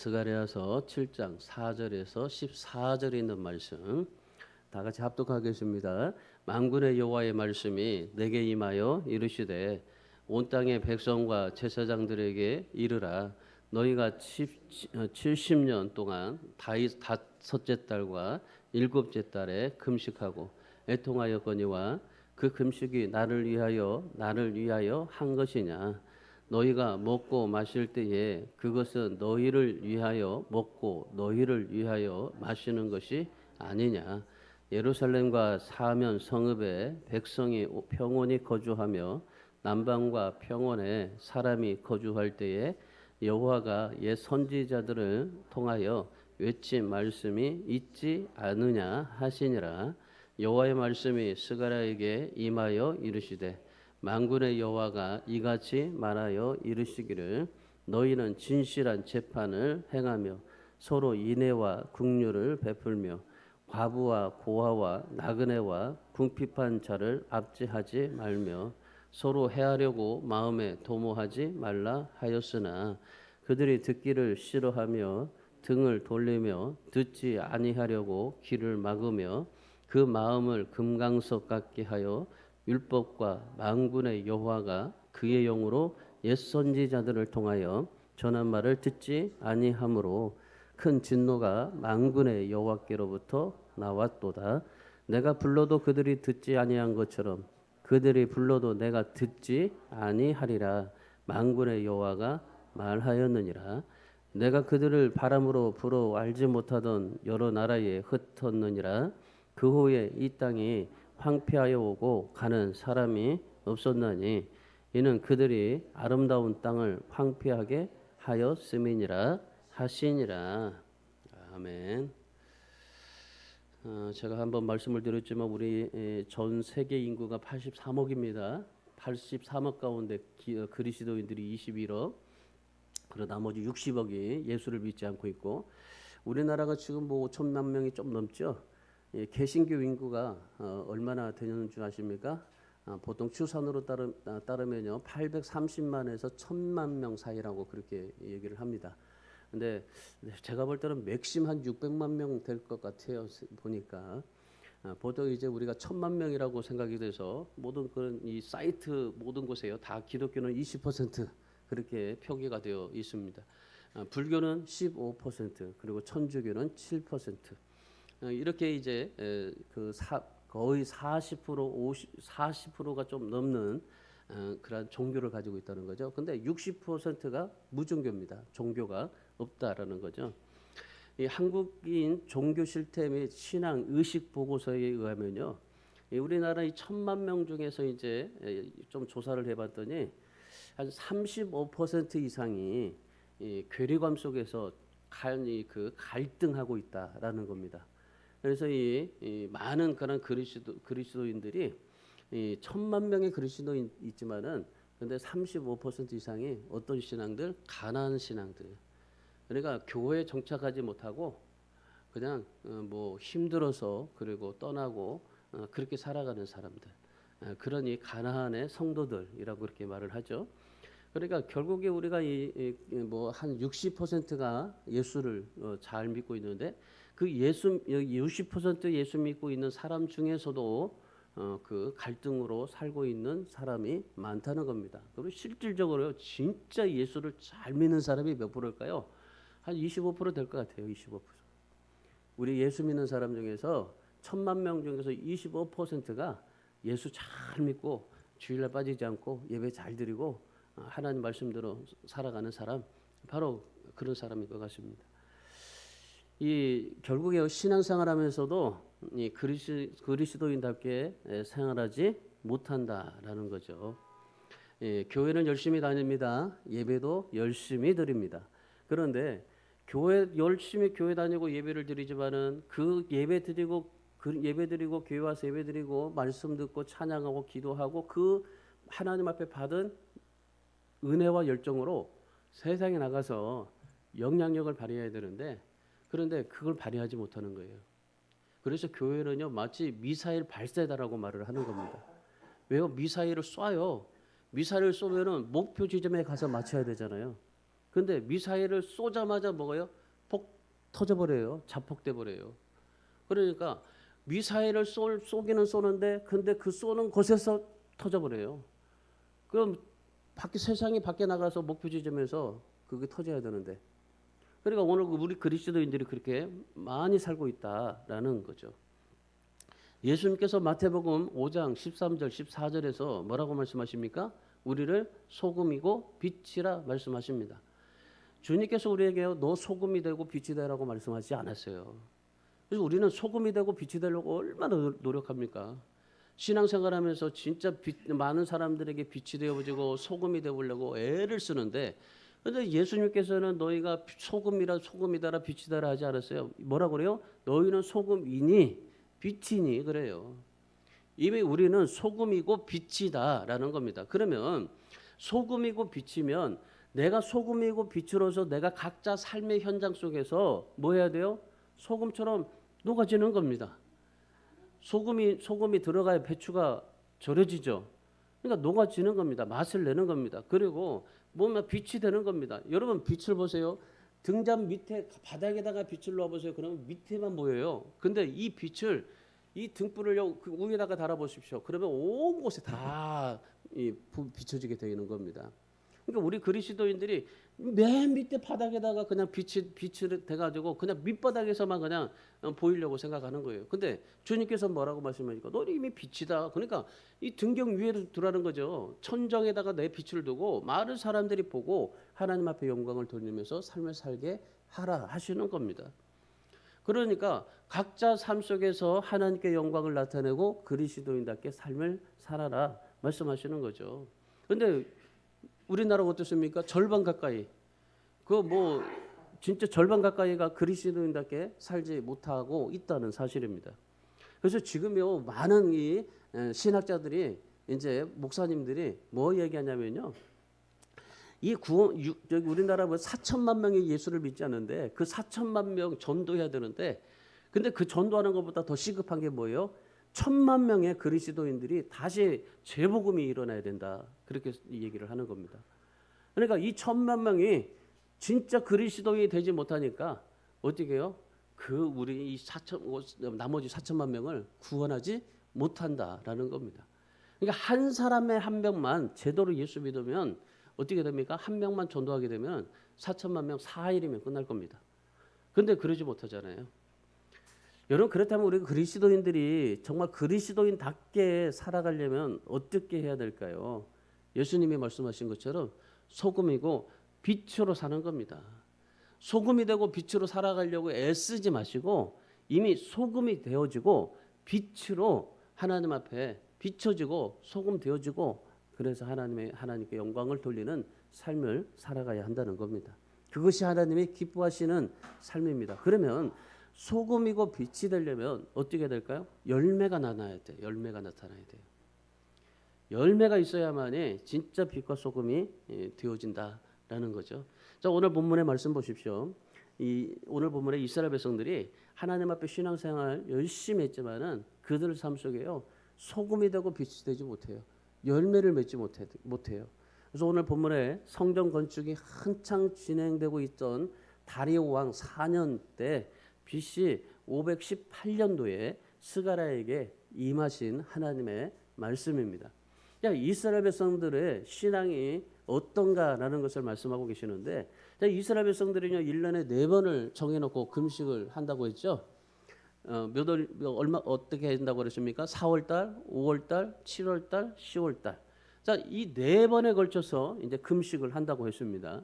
스가랴서 7장 4절에서 14절에 있는 말씀 다 같이 합독하겠습니다. 만군의 여호와의 말씀이 내게 임하여 이르시되 온 땅의 백성과 제사장들에게 이르라. 너희가 70년 동안 다윗 다섯째 달과 일곱째 달에 금식하고 애통하였거니와 그 금식이 나를 위하여 한 것이냐. 너희가 먹고 마실 때에 그것은 너희를 위하여 먹고 너희를 위하여 마시는 것이 아니냐. 예루살렘과 사면 성읍에 백성이 평온히 거주하며 남방과 평원에 사람이 거주할 때에 여호와가 옛 선지자들을 통하여 외친 말씀이 있지 않느냐 하시니라. 여호와의 말씀이 스가랴에게 임하여 이르시되 만군의 여호와가 이같이 말하여 이르시기를 너희는 진실한 재판을 행하며 서로 인애와 긍휼을 베풀며 과부와 고아와 나그네와 궁핍한 자를 압제하지 말며 서로 해하려고 마음에 도모하지 말라 하였으나 그들이 듣기를 싫어하며 등을 돌리며 듣지 아니하려고 귀를 막으며 그 마음을 금강석 같게 하여 율법과 만군의 여호와가 그의 영으로 옛 선지자들을 통하여 전한 말을 듣지 아니하므로 큰 진노가 만군의 여호와께로부터 나왔도다. 내가 불러도 그들이 듣지 아니한 것처럼 그들이 불러도 내가 듣지 아니하리라. 만군의 여호와가 말하였느니라. 내가 그들을 바람으로 불어 알지 못하던 여러 나라에 흩었느니라. 그 후에 이 땅이 황폐하여 오고 가는 사람이 없었나니 이는 그들이 아름다운 땅을 황폐하게 하였음이니라 하시니라. 아멘. 제가 한번 말씀을 드렸지만 우리 전 세계 인구가 83억입니다. 83억 가운데 그리스도인들이 21억, 그리고 나머지 60억이 예수를 믿지 않고 있고, 우리나라가 지금 뭐 5천만 명이 좀 넘죠. 개신교 인구가 얼마나 되는 줄 아십니까? 보통 추산으로 따르면요 830만에서 1000만 명 사이라고 그렇게 얘기를 합니다. 근데 제가 볼 때는 맥심 한 600만 명 될 것 같아요. 보니까 보통 이제 우리가 1000만 명이라고 생각이 돼서 모든 그런 이 사이트 모든 곳에요 다 기독교는 20% 그렇게 표기가 되어 있습니다. 불교는 15% 그리고 천주교는 7%. 이렇게 이제 거의 40%가 좀 넘는 그런 종교를 가지고 있다는 거죠. 근데 60%가 무종교입니다. 종교가 없다라는 거죠. 이 한국인 종교 실태 및 신앙 의식 보고서에 의하면요, 우리나라 이 1000만 명 중에서 이제 좀 조사를 해봤더니 한 35% 이상이 이 괴리감 속에서 갈등하고 있다라는 겁니다. 그래서 이 많은 그런 그리스도인들이 이 1000만 명의 그리스도인 있지만은 근데 35% 이상이 어떤 신앙들? 가난한 신앙들. 그러니까 교회에 정착하지 못하고 그냥 뭐 힘들어서 그리고 떠나고 그렇게 살아가는 사람들. 그러니 가나안의 성도들이라고 그렇게 말을 하죠. 그러니까 결국에 우리가 뭐 한 60%가 예수를 잘 믿고 있는데 그 60% 예수 믿고 있는 사람 중에서도 그 갈등으로 살고 있는 사람이 많다는 겁니다. 그리고 실질적으로 진짜 예수를 잘 믿는 사람이 몇 프로일까요? 한 25% 될 것 같아요. 25%. 우리 예수 믿는 사람 중에서 1000만 명 중에서 25%가 예수 잘 믿고 주일날 빠지지 않고 예배 잘 드리고 하나님 말씀대로 살아가는 사람, 바로 그런 사람일 것 같습니다. 이 결국에 신앙생활하면서도 이 그리스도인답게 생활하지 못한다라는 거죠. 교회는 열심히 다닙니다. 예배도 열심히 드립니다. 그런데 열심히 교회 다니고 예배를 드리지만은 그 예배 드리고 교회 와서 예배 드리고 말씀 듣고 찬양하고 기도하고 그 하나님 앞에 받은 은혜와 열정으로 세상에 나가서 영향력을 발휘해야 되는데, 그런데 그걸 발휘하지 못하는 거예요. 그래서 교회는요 마치 미사일 발사대라고 말을 하는 겁니다. 왜요? 미사일을 쏴요. 미사일을 쏘면은 목표 지점에 가서 맞춰야 되잖아요. 근데 미사일을 쏘자마자 뭐가요? 폭 터져버려요. 자폭돼 버려요. 그러니까 미사일을 쏘기는 쏘는데 근데 그 쏘는 곳에서 터져버려요. 그럼 세상이 밖에 나가서 목표 지점에서 그게 터져야 되는데. 그러니까 오늘 우리 그리스도인들이 그렇게 많이 살고 있다라는 거죠. 예수님께서 마태복음 5장 13절 14절에서 뭐라고 말씀하십니까? 우리를 소금이고 빛이라 말씀하십니다. 주님께서 우리에게 너 소금이 되고 빛이 되라고 말씀하지 않았어요. 그래서 우리는 소금이 되고 빛이 되려고 얼마나 노력합니까? 신앙생활하면서 진짜 많은 사람들에게 빛이 되어지고 소금이 되어보려고 애를 쓰는데, 그런데 예수님께서는 너희가 소금이다라 빛이다라 하지 않았어요. 뭐라고 그래요? 너희는 소금이니 빛이니 그래요. 이미 우리는 소금이고 빛이다라는 겁니다. 그러면 소금이고 빛이면 내가 소금이고 빛으로서 내가 각자 삶의 현장 속에서 뭐 해야 돼요? 소금처럼 녹아지는 겁니다. 소금이 들어가야 배추가 절여지죠. 그러니까 녹아지는 겁니다. 맛을 내는 겁니다. 그리고 뭔가 빛이 되는 겁니다. 여러분 빛을 보세요. 등잔 밑에 바닥에다가 빛을 놓아보세요. 그러면 밑에만 보여요. 근데 이 빛을 이 등불을요 그 위에다가 달아보십시오. 그러면 온 곳에 다 비춰지게 되는 겁니다. 그러니까 우리 그리스도인들이 맨 밑에 바닥에다가 그냥 빛이 돼가지고 그냥 밑바닥에서만 그냥 보이려고 생각하는 거예요. 근데 주님께서 뭐라고 말씀하니까 너는 이미 빛이다. 그러니까 이 등경 위에 두라는 거죠. 천정에다가 내 빛을 두고 많은 사람들이 보고 하나님 앞에 영광을 돌리면서 삶을 살게 하라 하시는 겁니다. 그러니까 각자 삶 속에서 하나님께 영광을 나타내고 그리스도인답게 삶을 살아라 말씀하시는 거죠. 근데 우리나라가 어떻습니까? 절반 가까이 진짜 절반 가까이가 그리스도인답게 살지 못하고 있다는 사실입니다. 그래서 지금요 많은 이 신학자들이 이제 목사님들이 뭐 얘기하냐면요. 여기 우리나라 4천만 명이 예수를 믿지 않는데 그 4천만 명 전도해야 되는데 근데 그 전도하는 것보다 더 시급한 게 뭐예요? 1,000만 명의 그리스도인들이 다시 재복음이 일어나야 된다. 그렇게 얘기를 하는 겁니다. 그러니까 이 1,000만 명이 진짜 그리스도인이 되지 못하니까 어떻게 해요? 우리 나머지 4천만 명을 구원하지 못한다라는 겁니다. 그러니까 한 사람의 한 명만 제대로 예수 믿으면 어떻게 됩니까? 한 명만 전도하게 되면 4천만 명 4일이면 끝날 겁니다. 그런데 그러지 못하잖아요. 여러분 그렇다면 우리 그리스도인들이 정말 그리스도인답게 살아가려면 어떻게 해야 될까요? 예수님이 말씀하신 것처럼 소금이고 빛으로 사는 겁니다. 소금이 되고 빛으로 살아가려고 애쓰지 마시고 이미 소금이 되어지고 빛으로 하나님 앞에 비춰지고 소금 되어지고 그래서 하나님께 영광을 돌리는 삶을 살아가야 한다는 겁니다. 그것이 하나님이 기뻐하시는 삶입니다. 그러면 소금이고 빛이 되려면 어떻게 될까요? 열매가 나타나야 돼요. 열매가 있어야만이 진짜 빛과 소금이 되어진다라는 거죠. 자, 오늘 본문의 말씀 보십시오. 오늘 본문에 이스라엘 백성들이 하나님 앞에 신앙생활 열심히 했지만은 그들 삶 속에요 소금이 되고 빛이 되지 못해요. 열매를 맺지 못해요. 그래서 오늘 본문에 성전 건축이 한창 진행되고 있던 다리오 왕 4년 때 BC 518년도에 스가랴에게 임하신 하나님의 말씀입니다. 이스라엘 백성들의 신앙이 어떤가라는 것을 말씀하고 계시는데 이스라엘 백성들은요 1년에 4번을 정해놓고 금식을 한다고 했죠. 얼마 어떻게 한다고 그러십니까? 4월달, 5월달, 7월달, 10월달. 자, 이 4번에 걸쳐서 이제 금식을 한다고 했습니다.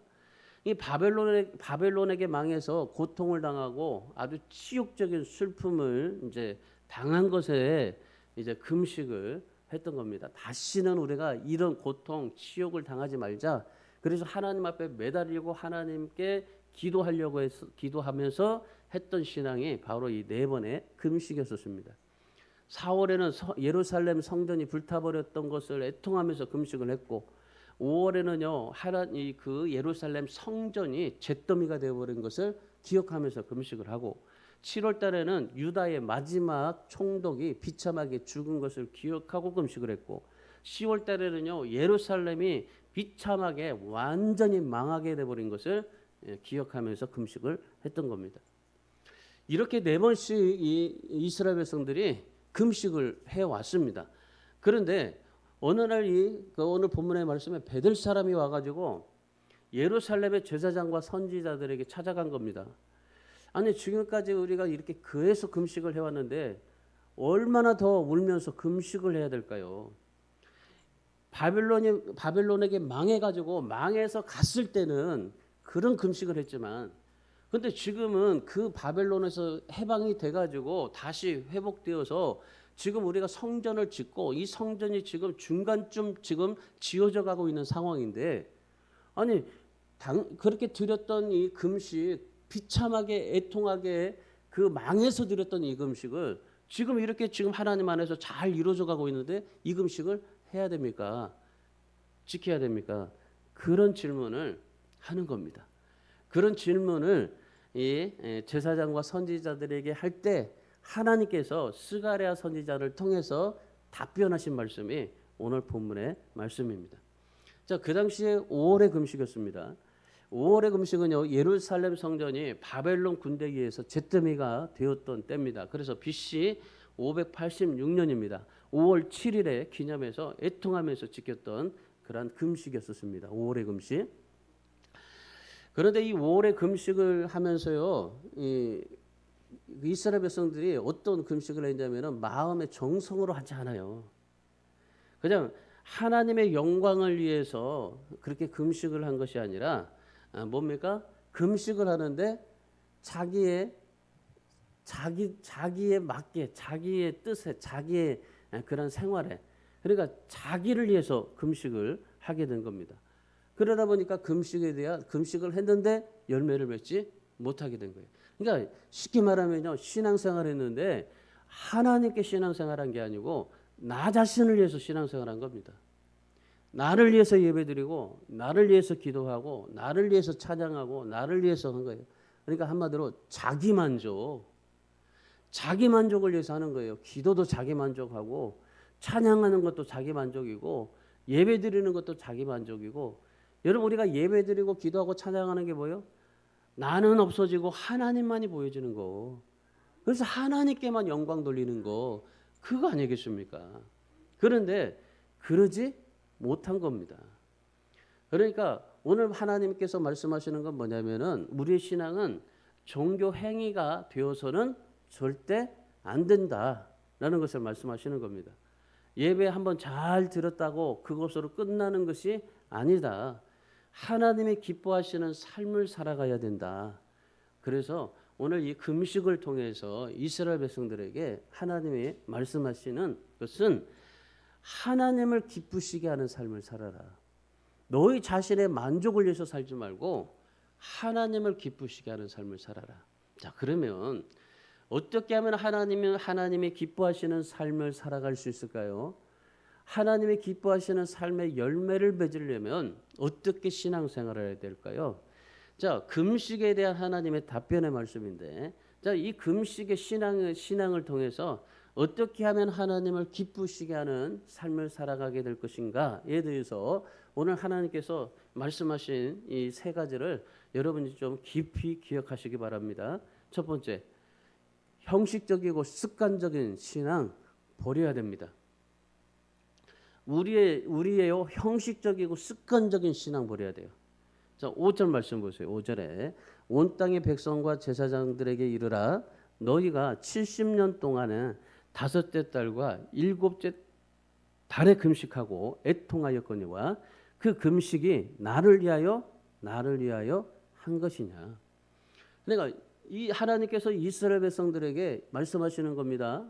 이 바벨론에게 망해서 고통을 당하고 아주 치욕적인 슬픔을 이제 당한 것에 이제 금식을 했던 겁니다. 다시는 우리가 이런 고통, 치욕을 당하지 말자. 그래서 하나님 앞에 매달리고 하나님께 기도하면서 했던 신앙이 바로 이 4번의 금식이었습니다. 4월에는 예루살렘 성전이 불타버렸던 것을 애통하면서 금식을 했고 5월에는요 하나님 그 예루살렘 성전이 잿더미가 되어버린 것을 기억하면서 금식을 하고 7월 달에는 유다의 마지막 총독이 비참하게 죽은 것을 기억하고 금식을 했고 10월 달에는요 예루살렘이 비참하게 완전히 망하게 돼버린 것을 기억하면서 금식을 했던 겁니다. 이렇게 4번씩 이 이스라엘 백성들이 금식을 해왔습니다. 그런데 어느 날 오늘 본문의 말씀에 베들 사람이 와가지고 예루살렘의 제사장과 선지자들에게 찾아간 겁니다. 아니 지금까지 우리가 이렇게 그에서 금식을 해왔는데 얼마나 더 울면서 금식을 해야 될까요? 바벨론에게 망해가지고 망해서 갔을 때는 그런 금식을 했지만, 근데 지금은 그 바벨론에서 해방이 돼가지고 다시 회복되어서 지금 우리가 성전을 짓고 이 성전이 지금 중간쯤 지금 지어져 가고 있는 상황인데, 아니 그렇게 드렸던 이 금식, 비참하게 애통하게 그 망해서 드렸던 이 금식을 지금 이렇게 지금 하나님 안에서 잘 이루어져 가고 있는데 이 금식을 해야 됩니까? 지켜야 됩니까? 그런 질문을 하는 겁니다. 그런 질문을 이 제사장과 선지자들에게 할 때 하나님께서 스가랴 선지자를 통해서 답변하신 말씀이 오늘 본문의 말씀입니다. 자, 그 당시에 5월의 금식이었습니다. 5월의 금식은요, 예루살렘 성전이 바벨론 군대에 의해서 잿더미가 되었던 때입니다. 그래서 BC 586년입니다. 5월 7일에 기념해서 애통하면서 지켰던 그러한 금식이었습니다. 5월의 금식. 그런데 이 5월의 금식을 하면서요, 이스라엘 백성들이 어떤 금식을 했냐면은 마음의 정성으로 하지 않아요. 그냥 하나님의 영광을 위해서 그렇게 금식을 한 것이 아니라 뭡니까? 금식을 하는데 자기에 맞게, 자기의 뜻에, 자기의 그런 생활에, 그러니까 자기를 위해서 금식을 하게 된 겁니다. 그러다 보니까 금식을 했는데 열매를 맺지 못하게 된 거예요. 그러니까 쉽게 말하면요, 신앙생활을 했는데 하나님께 신앙생활한 게 아니고 나 자신을 위해서 신앙생활한 겁니다. 나를 위해서 예배드리고 나를 위해서 기도하고 나를 위해서 찬양하고 나를 위해서 한 거예요. 그러니까 한마디로 자기 만족을 위해서 하는 거예요. 기도도 자기 만족하고 찬양하는 것도 자기 만족이고 예배드리는 것도 자기 만족이고. 여러분, 우리가 예배드리고 기도하고 찬양하는 게 뭐예요? 나는 없어지고 하나님만이 보여지는 거. 그래서 하나님께만 영광 돌리는 거, 그거 아니겠습니까? 그런데 그러지 못한 겁니다. 그러니까 오늘 하나님께서 말씀하시는 건 뭐냐면은 우리의 신앙은 종교 행위가 되어서는 절대 안 된다라는 것을 말씀하시는 겁니다. 예배 한번 잘 들었다고 그것으로 끝나는 것이 아니다. 하나님이 기뻐하시는 삶을 살아가야 된다. 그래서 오늘 이 금식을 통해서 이스라엘 백성들에게 하나님이 말씀하시는 것은 하나님을 기쁘시게 하는 삶을 살아라. 너희 자신의 만족을 위해서 살지 말고 하나님을 기쁘시게 하는 삶을 살아라. 자, 그러면 어떻게 하면 하나님이 기뻐하시는 삶을 살아갈 수 있을까요? 하나님이 기뻐하시는 삶의 열매를 맺으려면 어떻게 신앙생활을 해야 될까요? 자, 금식에 대한 하나님의 답변의 말씀인데, 자, 이 금식의 신앙을 통해서 어떻게 하면 하나님을 기쁘시게 하는 삶을 살아가게 될 것인가에 대해서 오늘 하나님께서 말씀하신 이 3가지를 여러분이 좀 깊이 기억하시기 바랍니다. 첫 번째, 형식적이고 습관적인 신앙 버려야 됩니다. 우리의 형식적이고 습관적인 신앙 버려야 돼요. 자, 5절 말씀 보세요. 5절에 온 땅의 백성과 제사장들에게 이르라, 너희가 70년 동안에 5째 달과 7째 달에 금식하고 애통하였거니와 그 금식이 나를 위하여 한 것이냐. 그러니까 이 하나님께서 이스라엘 백성들에게 말씀하시는 겁니다.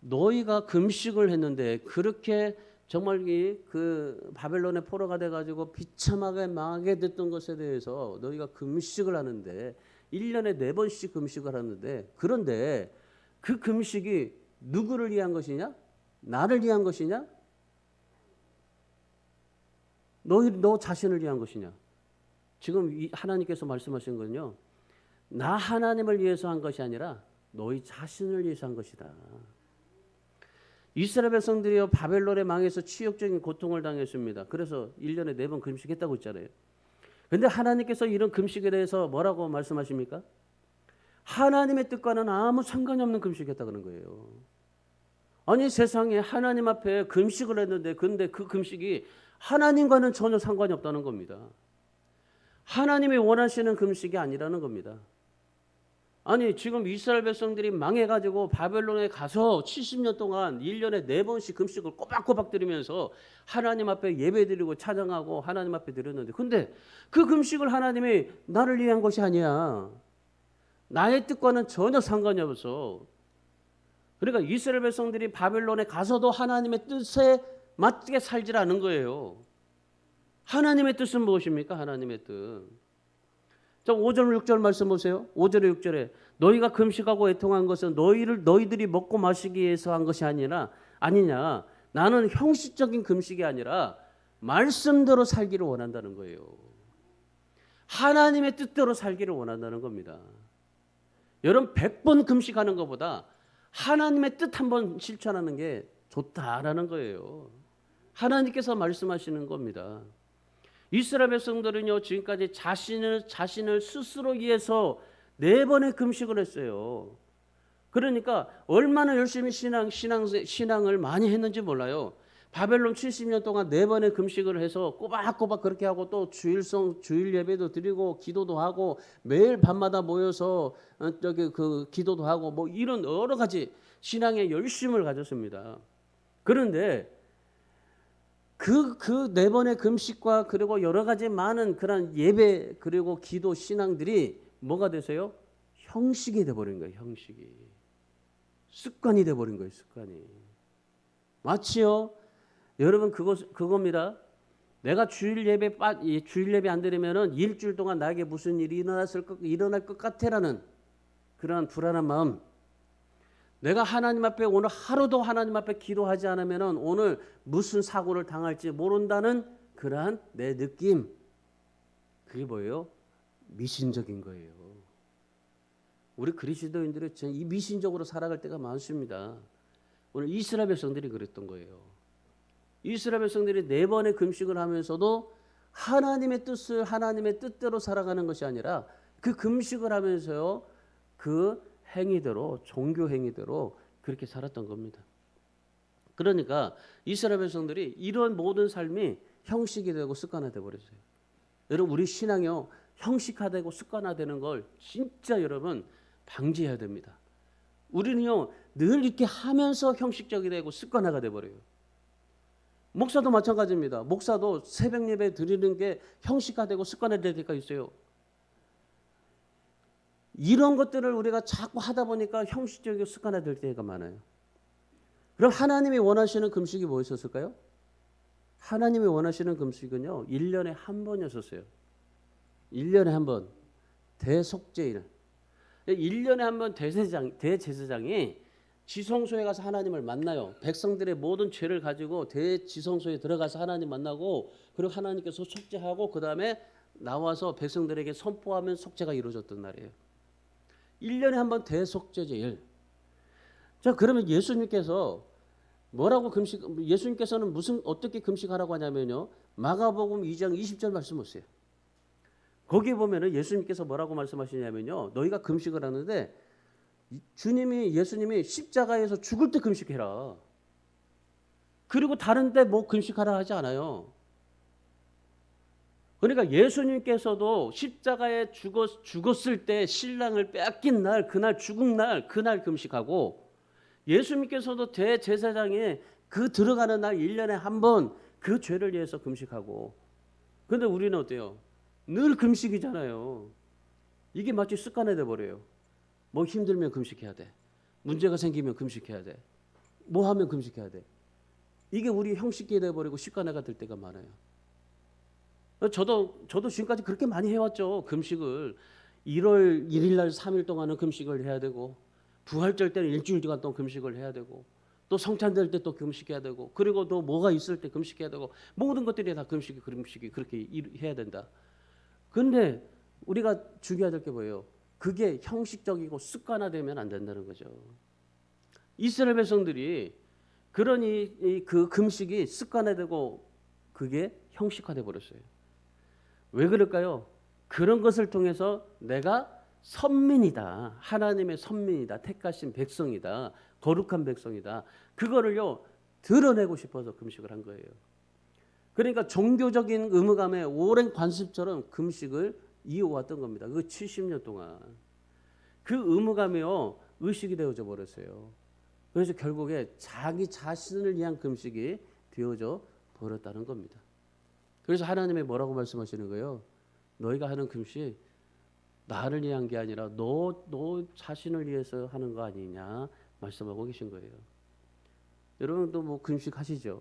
너희가 금식을 했는데 그렇게 정말 그 바벨론의 포로가 돼가지고 비참하게 망하게 됐던 것에 대해서 너희가 금식을 하는데 1년에 4번씩 금식을 하는데, 그런데 그 금식이 누구를 위한 것이냐? 나를 위한 것이냐? 너 자신을 위한 것이냐? 지금 하나님께서 말씀하신 건요, 나 하나님을 위해서 한 것이 아니라 너희 자신을 위해서 한 것이다. 이스라엘 백성들이요 바벨론에 망해서 치욕적인 고통을 당했습니다. 그래서 1년에 4번 금식했다고 했잖아요. 근데 하나님께서 이런 금식에 대해서 뭐라고 말씀하십니까? 하나님의 뜻과는 아무 상관이 없는 금식이었다 그런 거예요. 아니 세상에 하나님 앞에 금식을 했는데 근데 그 금식이 하나님과는 전혀 상관이 없다는 겁니다. 하나님이 원하시는 금식이 아니라는 겁니다. 아니 지금 이스라엘 백성들이 망해가지고 바벨론에 가서 70년 동안 1년에 4번씩 금식을 꼬박꼬박 드리면서 하나님 앞에 예배드리고 찬양하고 하나님 앞에 드렸는데 근데 그 금식을 하나님이 나를 위한 것이 아니야. 나의 뜻과는 전혀 상관이 없어. 그러니까 이스라엘 백성들이 바벨론에 가서도 하나님의 뜻에 맞게 살질 않은 거예요. 하나님의 뜻은 무엇입니까? 하나님의 뜻. 자, 5절 6절 말씀 보세요. 5절에 6절에 너희가 금식하고 애통한 것은 너희들이 먹고 마시기 위해서 한 것이 아니냐. 나는 형식적인 금식이 아니라 말씀대로 살기를 원한다는 거예요. 하나님의 뜻대로 살기를 원한다는 겁니다. 여러분 100번 금식하는 것보다 하나님의 뜻 한번 실천하는 게 좋다라는 거예요. 하나님께서 말씀하시는 겁니다. 이스라엘 백성들은요 지금까지 자신을 스스로 위해서 4번의 금식을 했어요. 그러니까 얼마나 열심히 신앙을 많이 했는지 몰라요. 바벨론 70년 동안 4번의 금식을 해서 꼬박꼬박 그렇게 하고 또 주일 예배도 드리고 기도도 하고 매일 밤마다 모여서 기도도 하고 뭐 이런 여러 가지 신앙의 열심을 가졌습니다. 그런데 그 4번의 금식과 그리고 여러 가지 많은 그런 예배 그리고 기도 신앙들이 뭐가 되세요? 형식이 돼버린 거예요. 형식이. 습관이 돼버린 거예요. 습관이. 마치요. 여러분 그겁니다. 내가 주일 예배 안 드리면은 일주일 동안 나에게 무슨 일이 일어날 것 같아라는 그러한 불안한 마음. 내가 하나님 앞에 오늘 하루도 하나님 앞에 기도하지 않으면은 오늘 무슨 사고를 당할지 모른다는 그러한 내 느낌. 그게 뭐예요? 미신적인 거예요. 우리 그리스도인들이 이 미신적으로 살아갈 때가 많습니다. 오늘 이스라엘 백성들이 그랬던 거예요. 이스라엘 백성들이 4번의 금식을 하면서도 하나님의 뜻대로 살아가는 것이 아니라 그 금식을 하면서요 그 행위대로 종교 행위대로 그렇게 살았던 겁니다. 그러니까 이스라엘 백성들이 이런 모든 삶이 형식이 되고 습관화돼 버렸어요. 여러분 우리 신앙이요 형식화되고 습관화되는 걸 진짜 여러분 방지해야 됩니다. 우리는요 늘 이렇게 하면서 형식적이 되고 습관화가 돼 버려요. 목사도 마찬가지입니다. 목사도 새벽 예배 드리는 게 형식화되고 습관화될 때가 있어요. 이런 것들을 우리가 자꾸 하다 보니까 형식적이고 습관화될 때가 많아요. 그럼 하나님이 원하시는 금식이 뭐였을까요? 하나님이 원하시는 금식은요 1년에 한 번이었어요. 1년에 한 번 대속죄일. 1년에 한 번 대제사장이 지성소에 가서 하나님을 만나요. 백성들의 모든 죄를 가지고 대지성소에 들어가서 하나님 만나고 그리고 하나님께서 속죄하고 그 다음에 나와서 백성들에게 선포하면 속죄가 이루어졌던 날이에요. 1년에 한 번 대속죄제일. 자 그러면 예수님께서 예수님께서는 어떻게 금식하라고 하냐면요. 마가복음 2장 20절 말씀 보세요. 거기에 보면은 예수님께서 뭐라고 말씀하시냐면요. 너희가 금식을 하는데 예수님이 십자가에서 죽을 때 금식해라. 그리고 다른 데 뭐 금식하라 하지 않아요. 그러니까 예수님께서도 십자가에 죽었을 때 신랑을 빼앗긴 날, 그날 죽은 날, 그날 금식하고 예수님께서도 대제사장에 그 들어가는 날 1년에 한 번 그 죄를 위해서 금식하고 그런데 우리는 어때요? 늘 금식이잖아요. 이게 마치 습관이 돼버려요. 뭐 힘들면 금식해야 돼. 문제가 생기면 금식해야 돼. 뭐 하면 금식해야 돼. 이게 우리 형식이 돼버리고 습관화가 될 때가 많아요. 저도 지금까지 그렇게 많이 해왔죠. 금식을 1월 1일 날 3일 동안은 금식을 해야 되고 부활절 때는 일주일 동안 또 금식을 해야 되고 또 성찬될 때 또 금식해야 되고 그리고 또 뭐가 있을 때 금식해야 되고 모든 것들이 다 금식이 그렇게 해야 된다. 근데 우리가 중요해야 될 게 뭐예요? 그게 형식적이고 습관화되면 안 된다는 거죠. 이스라엘 백성들이 그러니 그 금식이 습관화되고 그게 형식화돼 버렸어요. 왜 그럴까요? 그런 것을 통해서 내가 선민이다. 하나님의 선민이다. 택하신 백성이다. 거룩한 백성이다. 그거를요 드러내고 싶어서 금식을 한 거예요. 그러니까 종교적인 의무감에 오랜 관습처럼 금식을 이어왔던 겁니다. 그 70년 동안. 그 의무감이요 의식이 되어져 버렸어요. 그래서 결국에 자기 자신을 위한 금식이 되어져 버렸다는 겁니다. 그래서 하나님이 뭐라고 말씀하시는 거예요? 너희가 하는 금식 나를 위한 게 아니라 너 자신을 위해서 하는 거 아니냐 말씀하고 계신 거예요. 여러분도 뭐 금식 하시죠?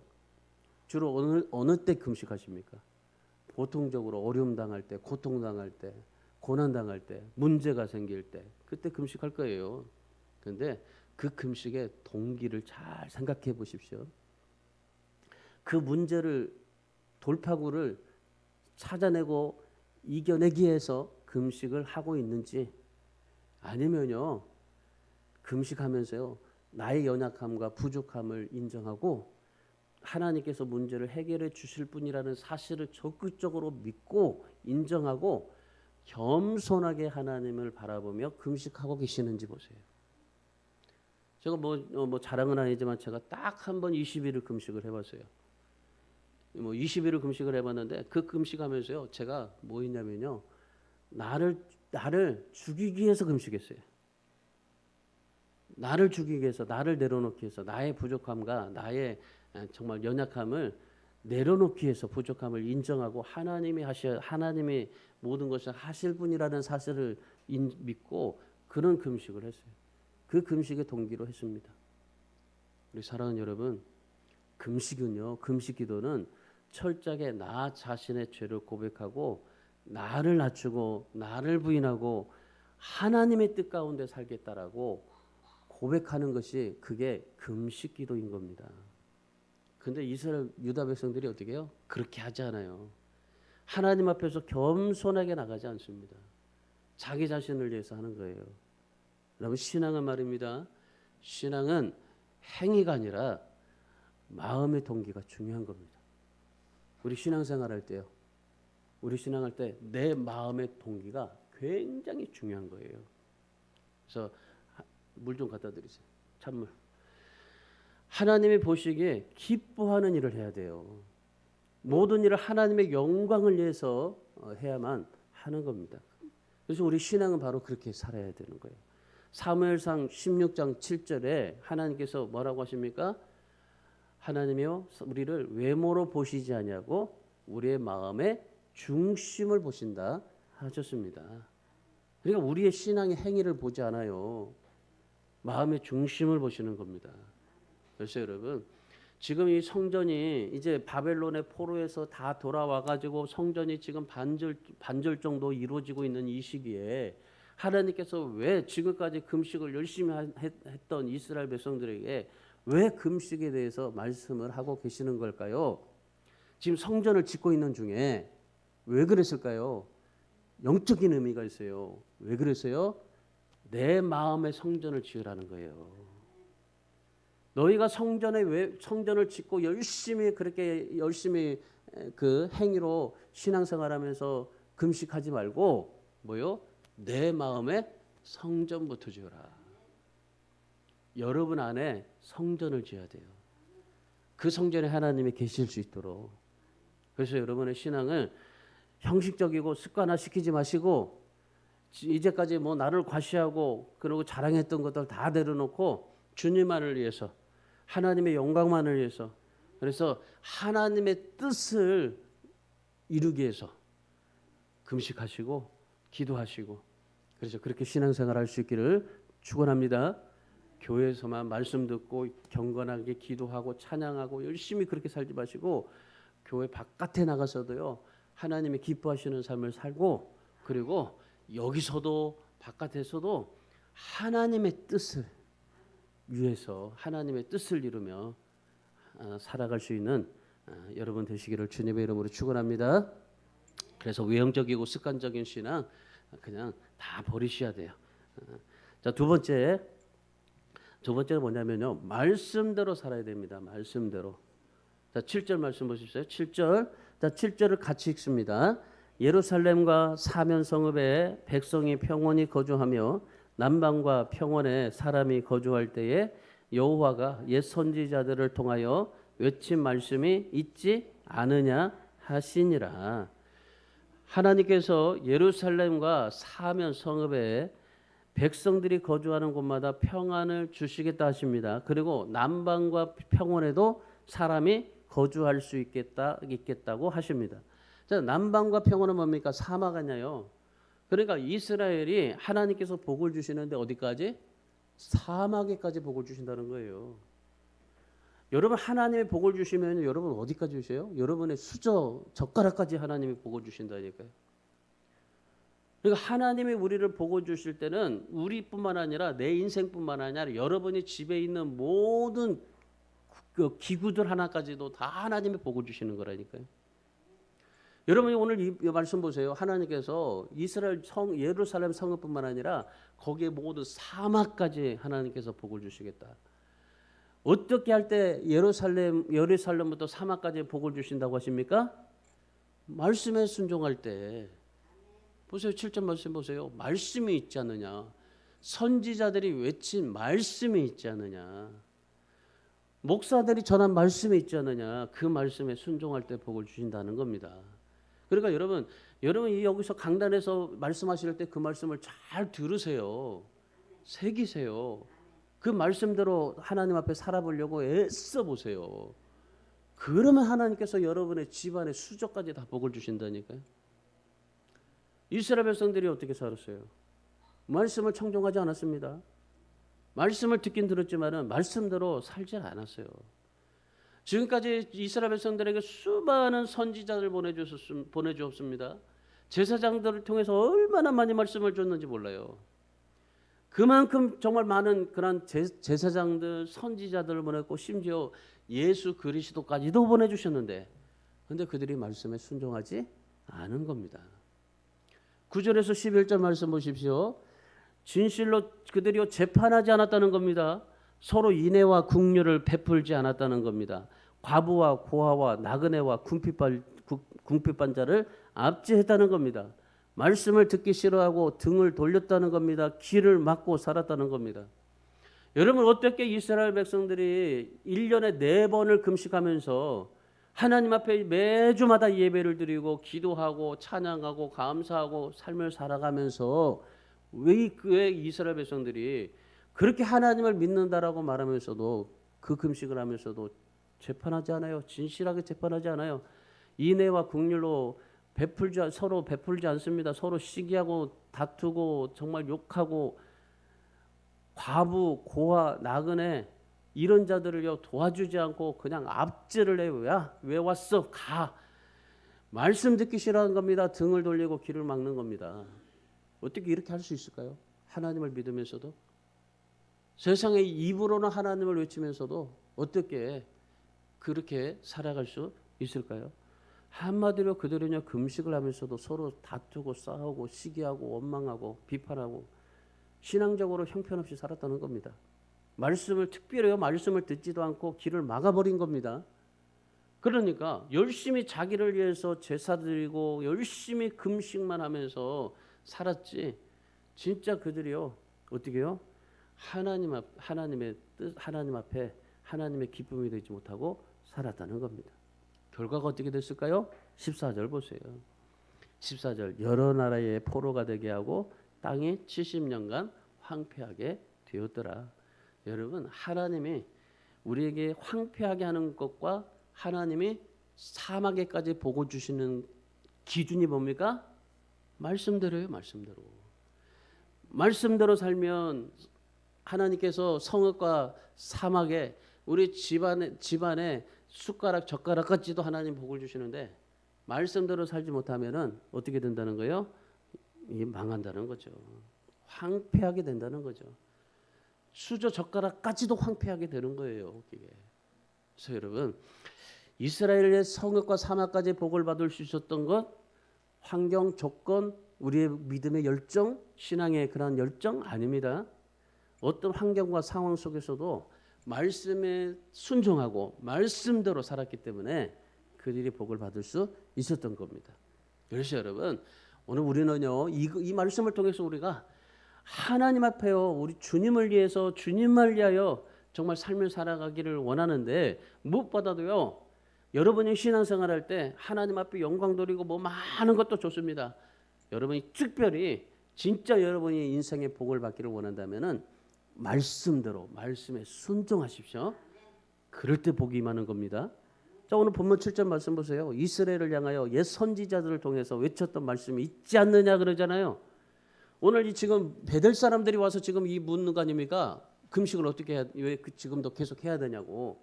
주로 어느 때 금식하십니까? 보통적으로 어려움 당할 때, 고통 당할 때, 고난 당할 때, 문제가 생길 때 그때 금식할 거예요. 그런데 그 금식의 동기를 잘 생각해 보십시오. 그 문제를 돌파구를 찾아내고 이겨내기 위해서 금식을 하고 있는지 아니면요 금식하면서요 나의 연약함과 부족함을 인정하고 하나님께서 문제를 해결해 주실 분이라는 사실을 적극적으로 믿고 인정하고 겸손하게 하나님을 바라보며 금식하고 계시는지 보세요. 제가 뭐 자랑은 아니지만 제가 딱 한 번 20일을 금식을 해봤어요. 뭐 20일을 금식을 해봤는데 그 금식하면서요 제가 뭐 했냐면요 나를 죽이기 위해서 금식했어요. 나를 죽이기 위해서 나를 내려놓기 위해서 나의 부족함과 나의 정말 연약함을 내려놓기 위해서 부족함을 인정하고 하나님이 모든 것을 하실 분이라는 사실을 믿고 그런 금식을 했어요. 그 금식의 동기로 했습니다. 우리 사랑하는 여러분, 금식은요, 금식 기도는 철저하게 나 자신의 죄를 고백하고 나를 낮추고 나를 부인하고 하나님의 뜻 가운데 살겠다라고 고백하는 것이 그게 금식 기도인 겁니다. 근데 이스라엘 유다 백성들이 어떻게 해요? 그렇게 하지 않아요. 하나님 앞에서 겸손하게 나가지 않습니다. 자기 자신을 위해서 하는 거예요. 여러분 신앙은 말입니다. 신앙은 행위가 아니라 마음의 동기가 중요한 겁니다. 우리 신앙생활 할 때요. 우리 신앙할 때 내 마음의 동기가 굉장히 중요한 거예요. 그래서 물 좀 갖다 드리세요. 찬물. 하나님이 보시기에 기뻐하는 일을 해야 돼요. 모든 일을 하나님의 영광을 위해서 해야만 하는 겁니다. 그래서 우리 신앙은 바로 그렇게 살아야 되는 거예요. 사무엘상 16장 7절에 하나님께서 뭐라고 하십니까? 하나님이요 우리를 외모로 보시지 아니하고 우리의 마음의 중심을 보신다 하셨습니다. 그러니까 우리의 신앙의 행위를 보지 않아요. 마음의 중심을 보시는 겁니다. 그래서 여러분 지금 이 성전이 이제 바벨론의 포로에서 다 돌아와 가지고 성전이 지금 반절 정도 이루어지고 있는 이 시기에 하나님께서 왜 지금까지 금식을 열심히 했던 이스라엘 백성들에게 왜 금식에 대해서 말씀을 하고 계시는 걸까요? 지금 성전을 짓고 있는 중에 왜 그랬을까요? 영적인 의미가 있어요. 왜 그랬어요? 내 마음의 성전을 지으라는 거예요. 너희가 성전을 짓고 열심히 그 행위로 신앙생활하면서 금식하지 말고 뭐요? 내 마음의 성전부터 지어라. 여러분 안에 성전을 지어야 돼요. 그 성전에 하나님이 계실 수 있도록. 그래서 여러분의 신앙을 형식적이고 습관화시키지 마시고 이제까지 뭐 나를 과시하고 그러고 자랑했던 것들 다 내려놓고 주님만을 위해서 하나님의 영광만을 위해서 그래서 하나님의 뜻을 이루기 위해서 금식하시고 기도하시고 그래서 그렇게 신앙생활 할 수 있기를 축원합니다. 교회에서만 말씀 듣고 경건하게 기도하고 찬양하고 열심히 그렇게 살지 마시고 교회 바깥에 나가서도요 하나님이 기뻐하시는 삶을 살고 그리고 여기서도 바깥에서도 하나님의 뜻을 위해서 하나님의 뜻을 이루며 살아갈 수 있는 여러분 되시기를 주님의 이름으로 축원합니다. 그래서 외형적이고 습관적인 신앙 그냥 다 버리셔야 돼요. 자, 두 번째 두 번째는 뭐냐면요. 말씀대로 살아야 됩니다. 말씀대로. 자, 7절 말씀 보십시오. 7절. 자, 7절을 같이 읽습니다. 예루살렘과 사면 성읍에 백성이 평온히 거주하며 남방과 평원에 사람이 거주할 때에 여호와가 옛 선지자들을 통하여 외친 말씀이 있지 않으냐 하시니라. 하나님께서 예루살렘과 사면 성읍에 백성들이 거주하는 곳마다 평안을 주시겠다 하십니다. 그리고 남방과 평원에도 사람이 거주할 수 있겠다고 하십니다. 자, 남방과 평원은 뭡니까? 사막 아니에요. 그러니까 이스라엘이 하나님께서 복을 주시는데 어디까지? 사막에까지 복을 주신다는 거예요. 여러분 하나님의 복을 주시면 여러분 어디까지 주세요? 여러분의 수저 젓가락까지 하나님이 복을 주신다니까요. 그러니까 하나님이 우리를 복을 주실 때는 우리뿐만 아니라 내 인생뿐만 아니라 여러분이 집에 있는 모든 그 기구들 하나까지도 다 하나님의 복을 주시는 거라니까요. 여러분이 오늘 이 말씀 보세요. 하나님께서 이스라엘 예루살렘 성읍뿐만 아니라 거기에 모든 사막까지 하나님께서 복을 주시겠다. 어떻게 할 때 예루살렘부터 사막까지 복을 주신다고 하십니까? 말씀에 순종할 때. 보세요. 7절 말씀 보세요. 말씀이 있지 않느냐. 선지자들이 외친 말씀이 있지 않느냐. 목사들이 전한 말씀이 있지 않느냐. 그 말씀에 순종할 때 복을 주신다는 겁니다. 그러니까 여러분이 여기서 강단에서 말씀하실 때 그 말씀을 잘 들으세요. 새기세요. 그 말씀대로 하나님 앞에 살아보려고 애써 보세요. 그러면 하나님께서 여러분의 집안의 수저까지 다 복을 주신다니까요. 이스라엘 백성들이 어떻게 살았어요? 말씀을 청종하지 않았습니다. 말씀을 듣긴 들었지만은 말씀대로 살지 않았어요. 지금까지 이스라엘 백성들에게 수많은 선지자를 보내주었습니다. 제사장들을 통해서 얼마나 많이 말씀을 줬는지 몰라요. 그만큼 정말 많은 그런 제사장들, 선지자들을 보냈고 심지어 예수 그리스도까지도 보내주셨는데 그런데 그들이 말씀에 순종하지 않은 겁니다. 9절에서 11절 말씀 보십시오. 진실로 그들이 재판하지 않았다는 겁니다. 서로 인애와 긍휼을 베풀지 않았다는 겁니다. 과부와 고아와 나그네와 궁핍한 자를 압제했다는 겁니다. 말씀을 듣기 싫어하고 등을 돌렸다는 겁니다. 길을 막고 살았다는 겁니다. 여러분 어떻게 이스라엘 백성들이 1년에 4번을 금식하면서 하나님 앞에 매주마다 예배를 드리고 기도하고 찬양하고 감사하고 삶을 살아가면서 왜 이스라엘 백성들이 그렇게 하나님을 믿는다라고 말하면서도 그 금식을 하면서도 재판하지 않아요. 진실하게 재판하지 않아요. 인애와 긍휼로 서로 베풀지 않습니다. 서로 시기하고 다투고 정말 욕하고 과부, 고아, 나그네 이런 자들을요 도와주지 않고 그냥 압제를 해요. 야, 왜 왔어? 가. 말씀 듣기 싫어하는 겁니다. 등을 돌리고 길을 막는 겁니다. 어떻게 이렇게 할 수 있을까요? 하나님을 믿으면서도 세상의 입으로는 하나님을 외치면서도 어떻게 그렇게 살아갈 수 있을까요? 한마디로 그들은요 금식을 하면서도 서로 다투고 싸우고 시기하고 원망하고 비판하고 신앙적으로 형편없이 살았다는 겁니다. 특별히요 말씀을 듣지도 않고 길을 막아버린 겁니다. 그러니까 열심히 자기를 위해서 제사 드리고 열심히 금식만 하면서 살았지 진짜 그들이요 어떻게요? 하나님의 뜻, 하나님 앞에 하나님의 기쁨이 되지 못하고 살았다는 겁니다. 결과가 어떻게 됐을까요? 14절 보세요. 14절 여러 나라의 포로가 되게 하고 땅이 70년간 황폐하게 되었더라. 여러분 하나님이 우리에게 황폐하게 하는 것과 하나님이 사막에까지 복을 주시는 기준이 뭡니까? 말씀대로예요. 말씀대로 살면 하나님께서 성읍과 사막에 우리 집안에 숟가락 젓가락까지도 하나님 복을 주시는데 말씀대로 살지 못하면은 어떻게 된다는 거예요? 이게 망한다는 거죠. 황폐하게 된다는 거죠. 수저 젓가락까지도 황폐하게 되는 거예요. 이게. 그래서 여러분 이스라엘의 성읍과 사막까지 복을 받을 수 있었던 것 환경 조건 우리의 믿음의 열정 신앙의 그런 열정 아닙니다. 어떤 환경과 상황 속에서도 말씀에 순종하고 말씀대로 살았기 때문에 그들이 복을 받을 수 있었던 겁니다. 그래서 여러분 오늘 우리는요 이 말씀을 통해서 우리가 하나님 앞에요 우리 주님을 위해서 주님을 위하여 정말 삶을 살아가기를 원하는데 무엇보다도요 여러분이 신앙생활할 때 하나님 앞에 영광 돌리고 뭐 많은 것도 좋습니다. 여러분이 특별히 진짜 여러분이 인생의 복을 받기를 원한다면은 말씀대로 말씀에 순종하십시오. 그럴 때 복이 임하는 겁니다. 자 오늘 본문 7절 말씀 보세요. 이스라엘을 향하여 옛 선지자들을 통해서 외쳤던 말씀이 있지 않느냐 그러잖아요. 오늘 이 지금 베델 사람들이 와서 지금 이 묻는 거 아닙니까? 금식을 어떻게 해야 왜 지금도 계속 해야 되냐고.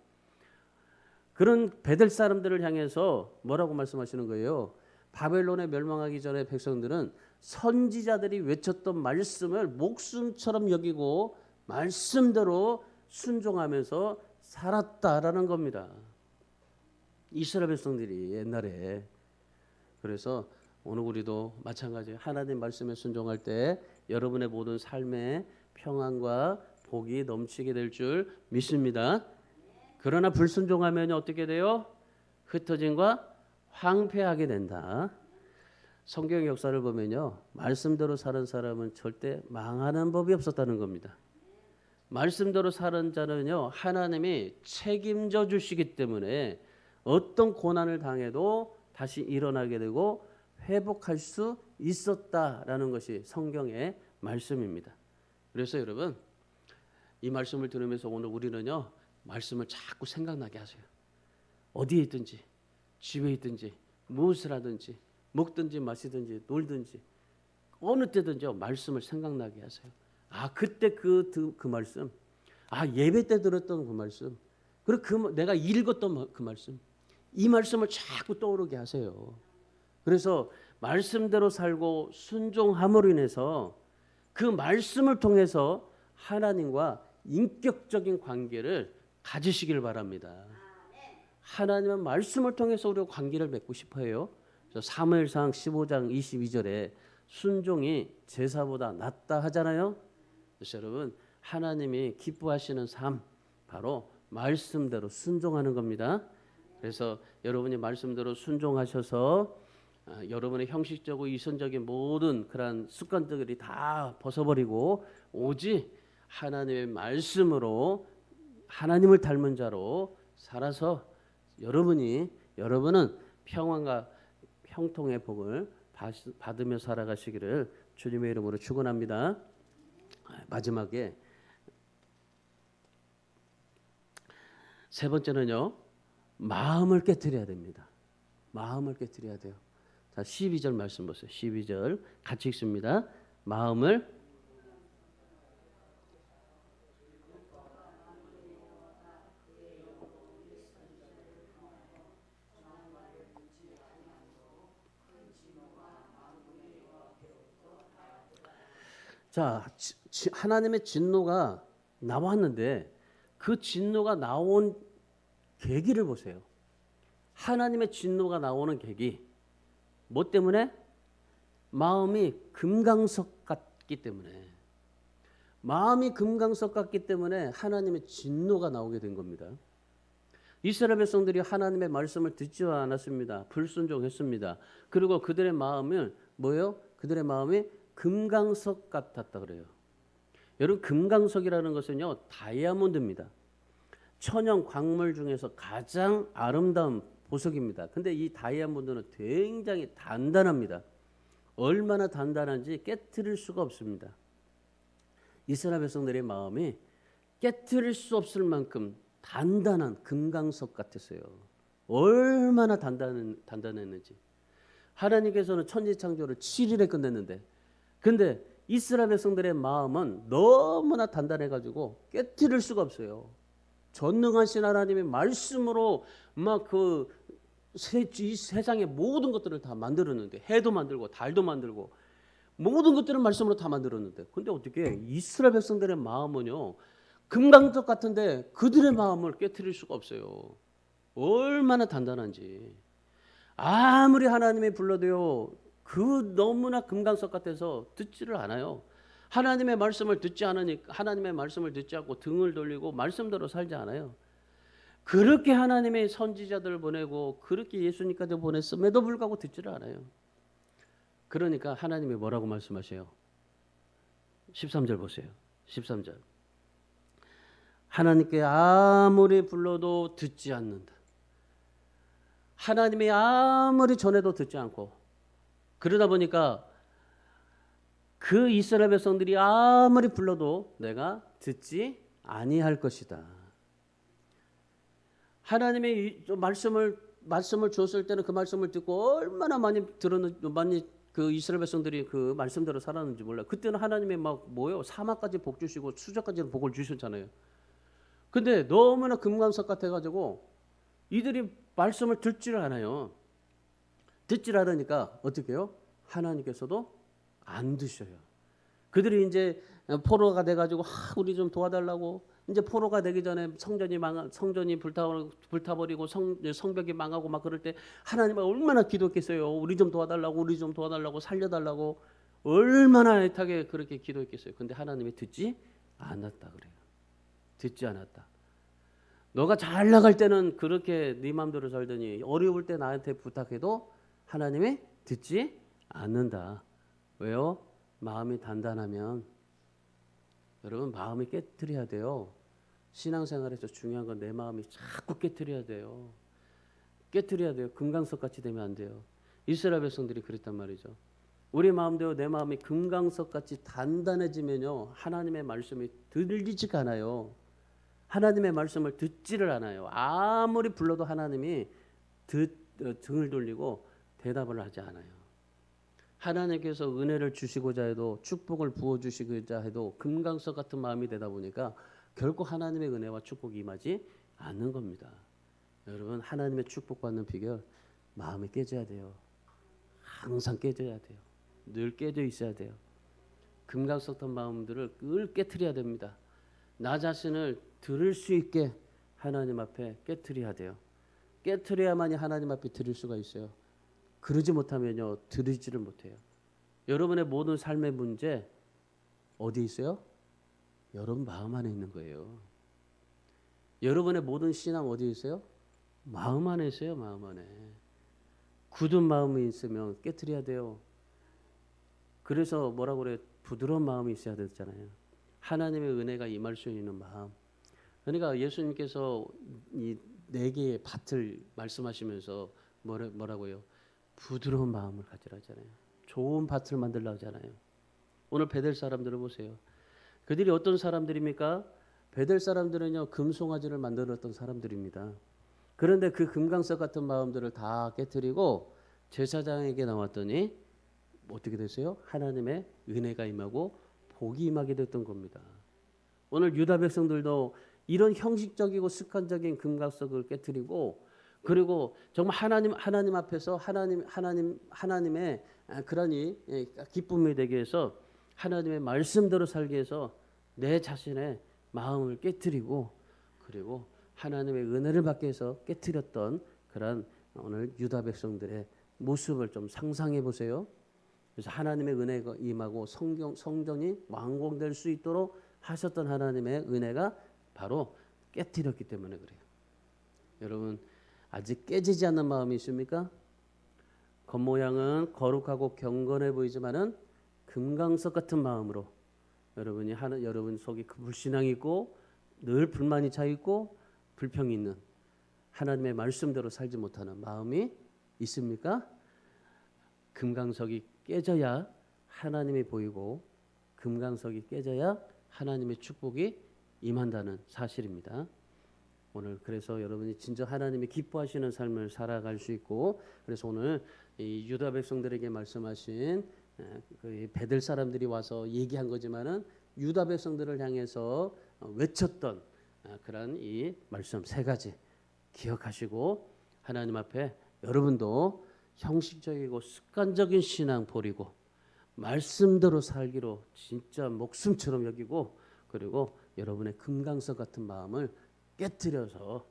그런 베델 사람들을 향해서 뭐라고 말씀하시는 거예요? 바벨론에 멸망하기 전에 백성들은 선지자들이 외쳤던 말씀을 목숨처럼 여기고 말씀대로 순종하면서 살았다라는 겁니다. 이스라엘 백성들이 옛날에. 그래서 오늘 우리도 마찬가지예요. 하나님 말씀에 순종할 때 여러분의 모든 삶에 평안과 복이 넘치게 될 줄 믿습니다. 그러나 불순종하면 어떻게 돼요? 흩어짐과 황폐하게 된다. 성경 역사를 보면요. 말씀대로 사는 사람은 절대 망하는 법이 없었다는 겁니다. 말씀대로 사는 자는요. 하나님이 책임져 주시기 때문에 어떤 고난을 당해도 다시 일어나게 되고 회복할 수 있었다라는 것이 성경의 말씀입니다. 그래서 여러분 이 말씀을 들으면서 오늘 우리는요. 말씀을 자꾸 생각나게 하세요. 어디에 있든지 집에 있든지 무엇을 하든지 먹든지 마시든지 놀든지 어느 때든지요. 말씀을 생각나게 하세요. 아 그때 그 말씀 아 예배 때 들었던 그 말씀 그리고 내가 읽었던 그 말씀 이 말씀을 자꾸 떠오르게 하세요. 그래서 말씀대로 살고 순종함으로 인해서 그 말씀을 통해서 하나님과 인격적인 관계를 가지시길 바랍니다. 하나님은 말씀을 통해서 우리가 관계를 맺고 싶어요. 사무엘상 15장 22절에 순종이 제사보다 낫다 하잖아요. 그래서 여러분 하나님이 기뻐하시는 삶 바로 말씀대로 순종하는 겁니다. 그래서 여러분이 말씀대로 순종하셔서 여러분의 형식적이고 이선적인 모든 그런 습관들이 다 벗어버리고 오직 하나님의 말씀으로 하나님을 닮은 자로 살아서 여러분은 평안과 형통의 복을 받으며 살아가시기를 주님의 이름으로 축원합니다. 마지막에 세 번째는요. 마음을 깨트려야 됩니다. 마음을 깨트려야 돼요. 자, 12절 말씀 보세요. 12절 같이 읽습니다. 마음을 자, 하나님의 진노가 나왔는데 그 진노가 나온 계기를 보세요. 하나님의 진노가 나오는 계기 뭐 때문에? 마음이 금강석 같기 때문에. 마음이 금강석 같기 때문에 하나님의 진노가 나오게 된 겁니다. 이스라엘 백성들이 하나님의 말씀을 듣지 않았습니다. 불순종했습니다. 그리고 그들의 마음은 뭐예요? 그들의 마음이 금강석 같았다 그래요. 여러분 금강석이라는 것은요 다이아몬드입니다. 천연 광물 중에서 가장 아름다운 보석입니다. 근데 이 다이아몬드는 굉장히 단단합니다. 얼마나 단단한지 깨트릴 수가 없습니다. 이스라엘 백성들의 마음이 깨트릴 수 없을 만큼 단단한 금강석 같았어요. 얼마나 단단했는지. 하나님께서는 천지창조를 7일에 끝냈는데 근데 이스라엘 백성들의 마음은 너무나 단단해가지고 깨트릴 수가 없어요. 전능하신 하나님의 말씀으로 막 이 세상의 모든 것들을 다 만들었는데 해도 만들고 달도 만들고 모든 것들을 말씀으로 다 만들었는데 근데 어떻게 이스라엘 백성들의 마음은요 금강석 같은데 그들의 마음을 깨트릴 수가 없어요. 얼마나 단단한지. 아무리 하나님이 불러도요 그 너무나 금강석 같아서 듣지를 않아요. 하나님의 말씀을 듣지 않으니까 하나님의 말씀을 듣지 않고 등을 돌리고 말씀대로 살지 않아요. 그렇게 하나님의 선지자들을 보내고 그렇게 예수님까지 보냈음에도 불구하고 듣지를 않아요. 그러니까 하나님이 뭐라고 말씀하세요? 13절 보세요. 13절. 하나님께 아무리 불러도 듣지 않는다. 하나님이 아무리 전해도 듣지 않고, 그러다 보니까 그 이스라엘 백성들이 아무리 불러도 내가 듣지 아니할 것이다. 하나님의 말씀을 줬을 때는 그 말씀을 듣고 얼마나 많이 그 이스라엘 백성들이 그 말씀대로 살았는지 몰라요. 그때는 하나님이 막 뭐요? 사막까지 복 주시고 수족까지 복을 주셨잖아요. 근데 너무나 금강석 같아가지고 이들이 말씀을 듣지를 않아요. 듣지를 않으니까 어떻게 해요? 하나님께서도 안 드셔요. 그들이 이제 포로가 돼가지고 우리 좀 도와달라고, 이제 포로가 되기 전에 성전이 불타버리고 성벽이 망하고 막 그럴 때 하나님은 얼마나 기도했겠어요. 우리 좀 도와달라고 살려달라고 얼마나 애타게 그렇게 기도했겠어요. 근데 하나님이 듣지 않았다 그래요. 듣지 않았다. 너가 잘 나갈 때는 그렇게 네 마음대로 살더니 어려울 때 나한테 부탁해도 하나님이 듣지 않는다. 왜요? 마음이 단단하면, 여러분 마음이 깨트려야 돼요. 신앙생활에서 중요한 건 내 마음이 자꾸 깨트려야 돼요. 깨트려야 돼요. 금강석 같이 되면 안 돼요. 이스라엘 백성들이 그랬단 말이죠. 우리 마음대로 내 마음이 금강석 같이 단단해지면요, 하나님의 말씀이 들리지가 않아요. 하나님의 말씀을 듣지를 않아요. 아무리 불러도 하나님이 등을 돌리고 대답을 하지 않아요. 하나님께서 은혜를 주시고자 해도, 축복을 부어주시고자 해도 금강석 같은 마음이 되다 보니까 결코 하나님의 은혜와 축복이 임하지 않는 겁니다. 여러분, 하나님의 축복받는 비결, 마음이 깨져야 돼요. 항상 깨져야 돼요. 늘 깨져 있어야 돼요. 금강석 같은 마음들을 늘 깨트려야 됩니다. 나 자신을 들을 수 있게 하나님 앞에 깨트려야 돼요. 깨트려야만이 하나님 앞에 드릴 수가 있어요. 그러지 못하면요, 들으지를 못해요. 여러분의 모든 삶의 문제 어디 있어요? 여러분 마음 안에 있는 거예요. 여러분의 모든 신앙 어디 있어요? 마음 안에 있어요. 마음 안에. 굳은 마음이 있으면 깨트려야 돼요. 그래서 뭐라고 그래요? 부드러운 마음이 있어야 되잖아요. 하나님의 은혜가 임할 수 있는 마음. 그러니까 예수님께서 이 네 개의 밭을 말씀하시면서 뭐라고요? 부드러운 마음을 가지라 하잖아요. 좋은 밭을 만들라 하잖아요. 오늘 베델 사람들을 보세요. 그들이 어떤 사람들입니까? 베델 사람들은요, 금송아지를 만들었던 사람들입니다. 그런데 그 금강석 같은 마음들을 다 깨트리고 제사장에게 나왔더니 어떻게 됐어요? 하나님의 은혜가 임하고 복이 임하게 됐던 겁니다. 오늘 유다 백성들도 이런 형식적이고 습관적인 금강석을 깨트리고, 그리고 정말 하나님 앞에서 하나님의 그런 기쁨이 되게 해서 하나님의 말씀대로 살게 해서 내 자신의 마음을 깨트리고, 그리고 하나님의 은혜를 받게 해서 깨트렸던 그런 오늘 유다 백성들의 모습을 좀 상상해 보세요. 그래서 하나님의 은혜가 임하고 성전이 완공될 수 있도록 하셨던 하나님의 은혜가 바로 깨트렸기 때문에 그래요. 여러분, 아직 깨지지 않는 마음이 있습니까? 겉모양은 거룩하고 경건해 보이지만은 금강석 같은 마음으로 여러분 속에 불신앙이 있고 늘 불만이 차 있고 불평이 있는, 하나님의 말씀대로 살지 못하는 마음이 있습니까? 금강석이 깨져야 하나님이 보이고 금강석이 깨져야 하나님의 축복이 임한다는 사실입니다. 오늘 그래서 여러분이 진짜 하나님이 기뻐하시는 삶을 살아갈 수 있고, 그래서 오늘 이 유다 백성들에게 말씀하신 그 베델 사람들이 와서 얘기한 거지만은 유다 백성들을 향해서 외쳤던 그런 이 말씀 세 가지 기억하시고, 하나님 앞에 여러분도 형식적이고 습관적인 신앙 버리고 말씀대로 살기로 진짜 목숨처럼 여기고, 그리고 여러분의 금강석 같은 마음을 깨뜨려서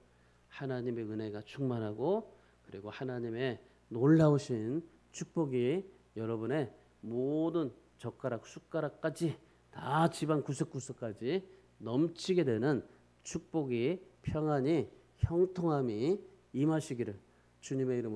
하나님의 은혜가 충만하고, 그리고 하나님의 놀라우신 축복이 여러분의 모든 젓가락 숟가락까지 다 집안 구석구석까지 넘치게 되는 축복이 평안이 형통함이 임하시기를 주님의 이름으로